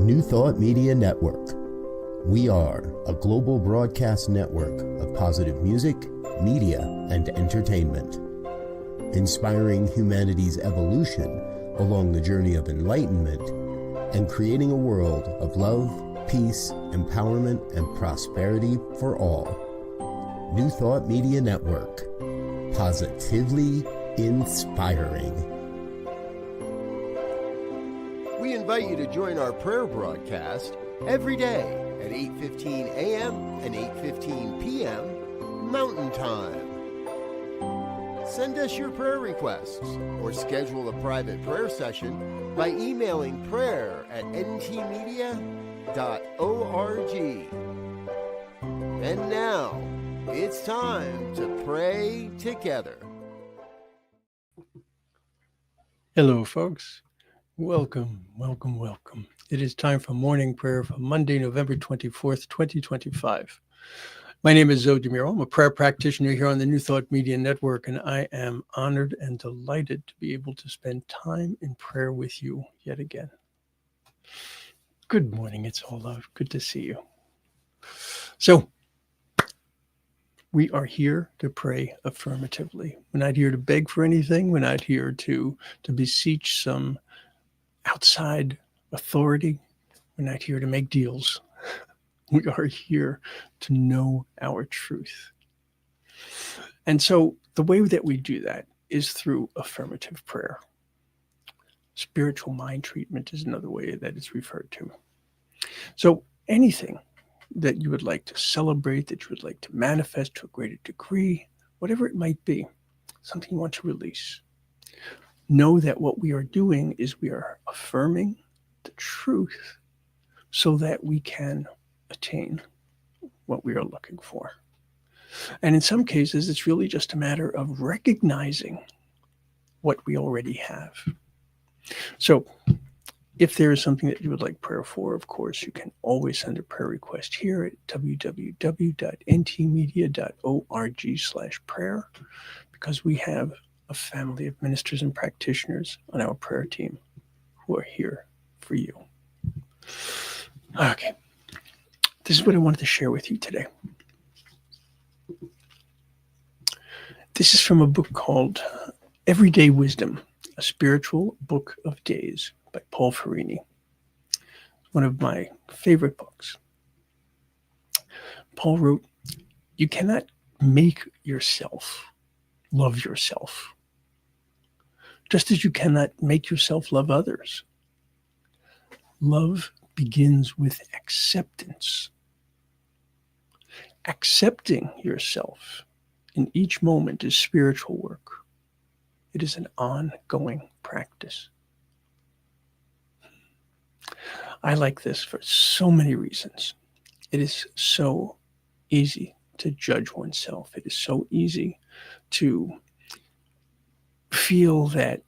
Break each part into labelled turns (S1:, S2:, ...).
S1: New Thought Media Network. We are a global broadcast network of positive music, media, and entertainment, inspiring humanity's evolution along the journey of enlightenment and creating a world of love, peace, empowerment, and prosperity for all. New Thought Media Network. Positively inspiring. We invite you to join our prayer broadcast every day at 8:15 a.m. and 8:15 p.m. Mountain Time. Send us your prayer requests or schedule a private prayer session by emailing prayer@ntmedia.org. And now, it's time to pray together.
S2: Hello, folks. Welcome. It is time for morning prayer for Monday, November 24th, 2025. My name is Muro. I'm a prayer practitioner here on the New Thought Media Network, and I am honored and delighted to be able to spend time in prayer with you yet again. Good morning. It's all love. Good to see you. So, we are here to pray affirmatively. We're not here to beg for anything. We're not here to beseech some outside authority. We're not here to make deals. We are here to know our truth. And so the way that we do that is through affirmative prayer. Spiritual mind treatment is another way that it's referred to. So anything that you would like to celebrate, that you would like to manifest to a greater degree, whatever it might be, something you want to release, know that what we are doing is we are affirming the truth so that we can attain what we are looking for. And in some cases, it's really just a matter of recognizing what we already have. So if there is something that you would like prayer for, of course, you can always send a prayer request here at www.ntmedia.org/prayer, because we have a family of ministers and practitioners on our prayer team who are here for you. Okay, this is what I wanted to share with you today. This is from a book called Everyday Wisdom, a Spiritual Book of Days by Paul Farini. One of my favorite books. Paul wrote, "You cannot make yourself love yourself, just as you cannot make yourself love others. Love begins with acceptance. Accepting yourself in each moment is spiritual work. It is an ongoing practice." I like this for so many reasons. It is so easy to judge oneself. It is so easy to feel that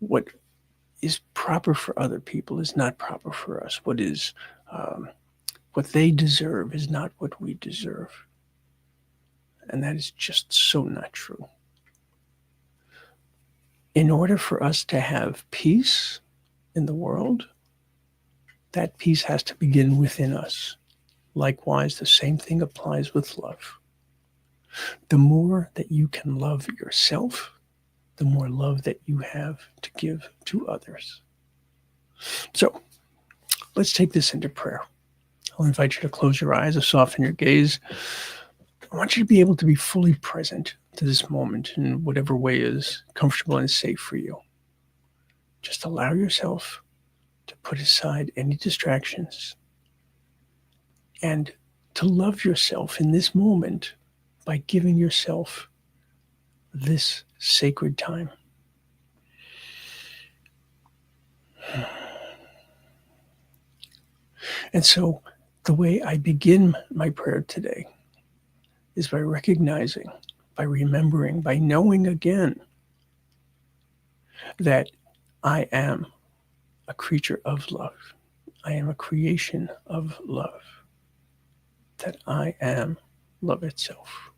S2: what is proper for other people is not proper for us. What they deserve is not what we deserve. And that is just so not true. In order for us to have peace in the world, that peace has to begin within us. Likewise, the same thing applies with love. The more that you can love yourself, the more love that you have to give to others. So, let's take this into prayer. I'll invite you to close your eyes or soften your gaze. I want you to be able to be fully present to this moment in whatever way is comfortable and safe for you. Just allow yourself to put aside any distractions and to love yourself in this moment by giving yourself this sacred time. And so the way I begin my prayer today is by recognizing, by remembering, by knowing again that I am a creature of love. I am a creation of love. That I am love itself.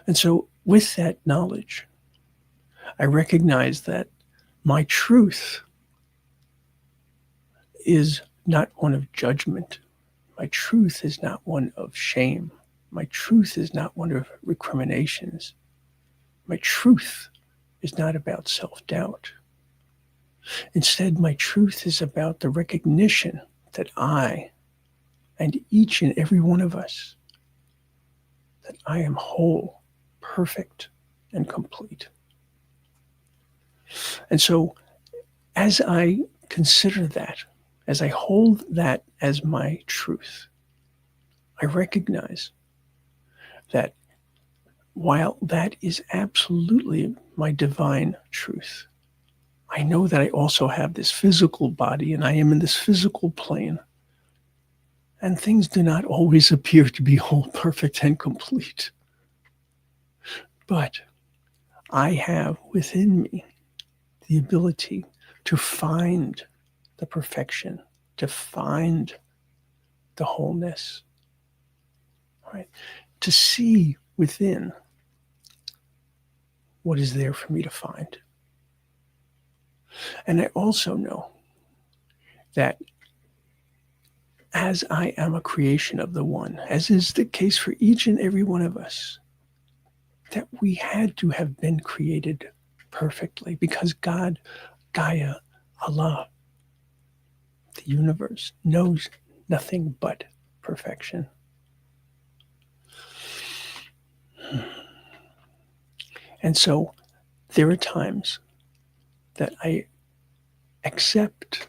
S2: And so with that knowledge, I recognize that my truth is not one of judgment. My truth is not one of shame. My truth is not one of recriminations. My truth is not about self-doubt. Instead, my truth is about the recognition that I, and each and every one of us, that I am whole, perfect, and complete. And so, as I consider that, as I hold that as my truth, I recognize that while that is absolutely my divine truth, I know that I also have this physical body and I am in this physical plane. And things do not always appear to be whole, perfect, and complete. But I have within me the ability to find the perfection, to find the wholeness, right? To see within what is there for me to find. And I also know that as I am a creation of the One, as is the case for each and every one of us, that we had to have been created perfectly because God, Gaia, Allah, the universe, knows nothing but perfection. And so there are times that I accept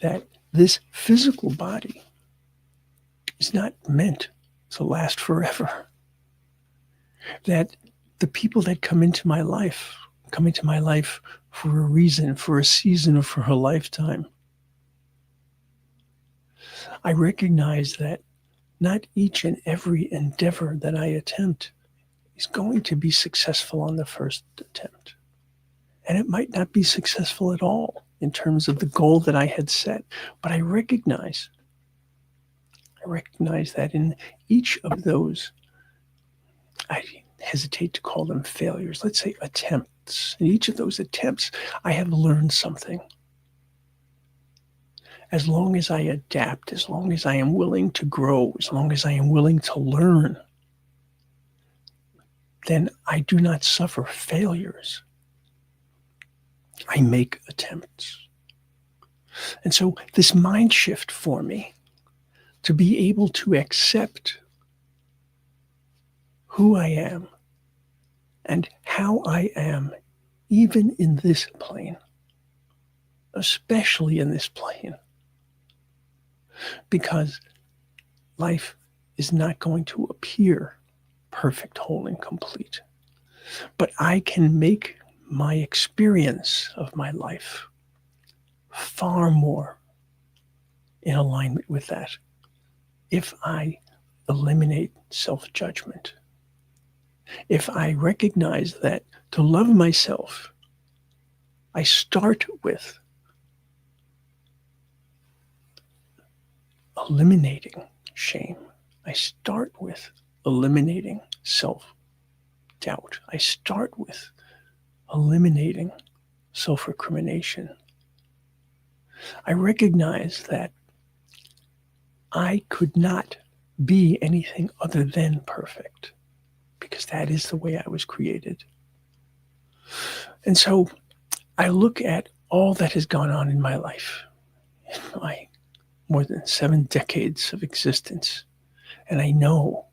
S2: that this physical body is not meant to last forever. That the people that come into my life for a reason, for a season, or for a lifetime. I recognize that not each and every endeavor that I attempt is going to be successful on the first attempt. And it might not be successful at all in terms of the goal that I had set. But I recognize that in each of those, I hesitate to call them failures, let's say attempts. In each of those attempts, I have learned something. As long as I adapt, as long as I am willing to grow, as long as I am willing to learn, then I do not suffer failures. I make attempts. And so this mind shift for me, to be able to accept who I am and how I am, even in this plane, especially in this plane, because life is not going to appear perfect, whole, and complete. But I can make my experience of my life far more in alignment with that if I eliminate self-judgment. If I recognize that to love myself, I start with eliminating shame. I start with eliminating self-doubt. I start with eliminating self-recrimination. I recognize that I could not be anything other than perfect because that is the way I was created. And so I look at all that has gone on in my life, in my more than 7 decades of existence, and I know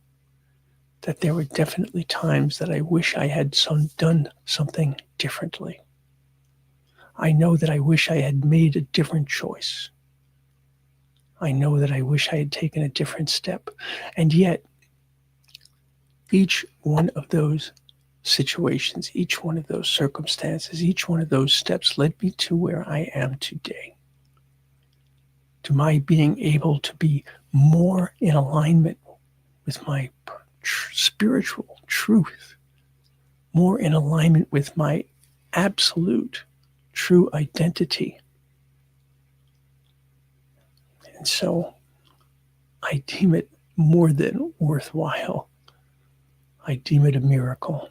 S2: that there were definitely times that I wish I had done something differently. I know that I wish I had made a different choice. I know that I wish I had taken a different step. And yet, each one of those situations, each one of those circumstances, each one of those steps led me to where I am today. To my being able to be more in alignment with my spiritual truth, more in alignment with my absolute true identity. And so I deem it more than worthwhile. I deem it a miracle.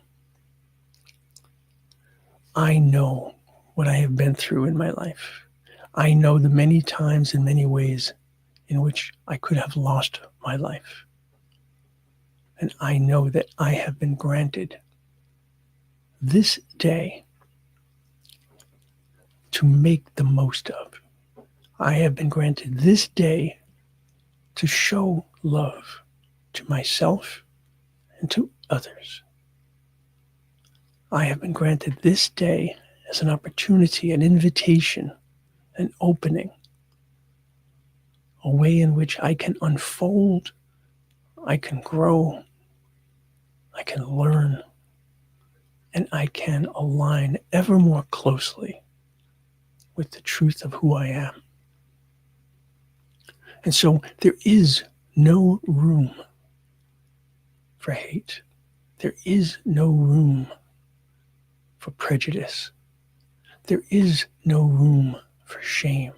S2: I know what I have been through in my life. I know the many times and many ways in which I could have lost my life. And I know that I have been granted this day to make the most of. I have been granted this day to show love to myself and to others. I have been granted this day as an opportunity, an invitation, an opening, a way in which I can unfold, I can grow, I can learn, and I can align ever more closely with the truth of who I am. And so there is no room for hate. There is no room for prejudice. There is no room for shame.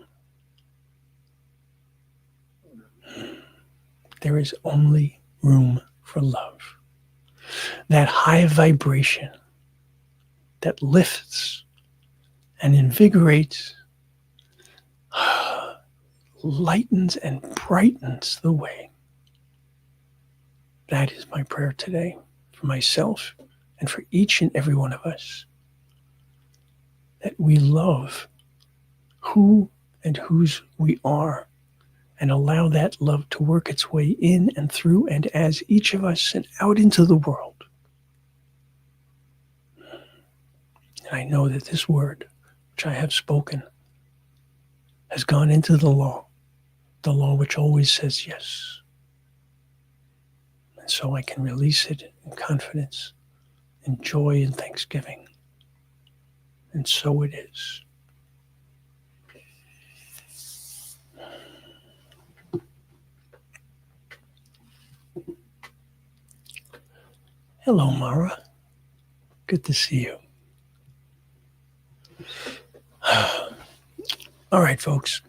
S2: There is only room for love. That high vibration that lifts and invigorates, lightens and brightens the way. That is my prayer today for myself and for each and every one of us. That we love who and whose we are and allow that love to work its way in and through and as each of us and out into the world. And I know that this word, which I have spoken, has gone into the law which always says yes. And so I can release it in confidence, in joy and thanksgiving. And so it is. Hello, Mara. Good to see you. All right, folks.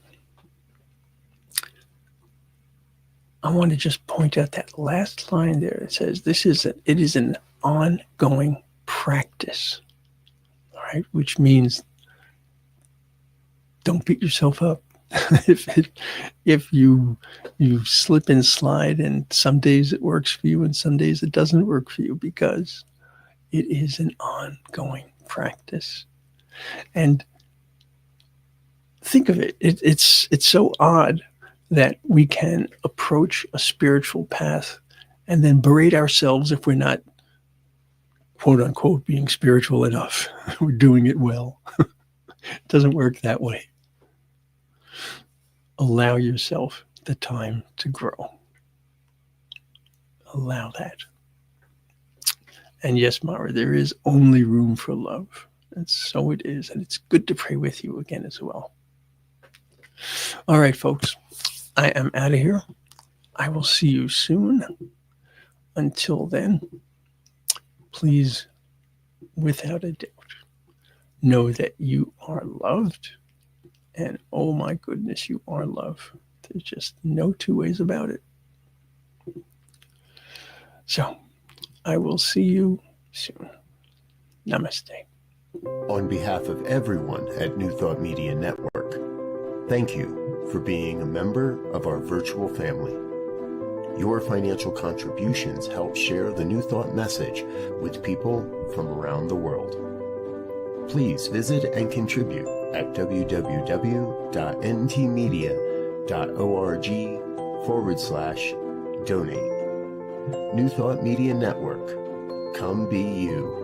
S2: I want to just point out that last line there. It says, it is an ongoing practice. All right, which means don't beat yourself up. if you slip and slide, and some days it works for you and some days it doesn't work for you, because it is an ongoing practice. And think of it. It's so odd that we can approach a spiritual path and then berate ourselves if we're not, quote unquote, being spiritual enough. We're doing it well. It doesn't work that way. Allow yourself the time to grow. Allow that. And yes, Mara, there is only room for love. And so it is. And it's good to pray with you again as well. All right, folks. I am out of here. I will see you soon. Until then, please, without a doubt, know that you are loved. And oh my goodness, you are love. There's just no two ways about it. So, I will see you soon. Namaste.
S1: On behalf of everyone at New Thought Media Network, thank you for being a member of our virtual family. Your financial contributions help share the New Thought message with people from around the world. Please visit and contribute at www.ntmedia.org/donate. New Thought Media Network. Come be you.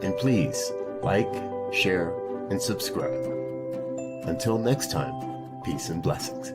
S1: And please like, share, and subscribe. Until next time, peace and blessings.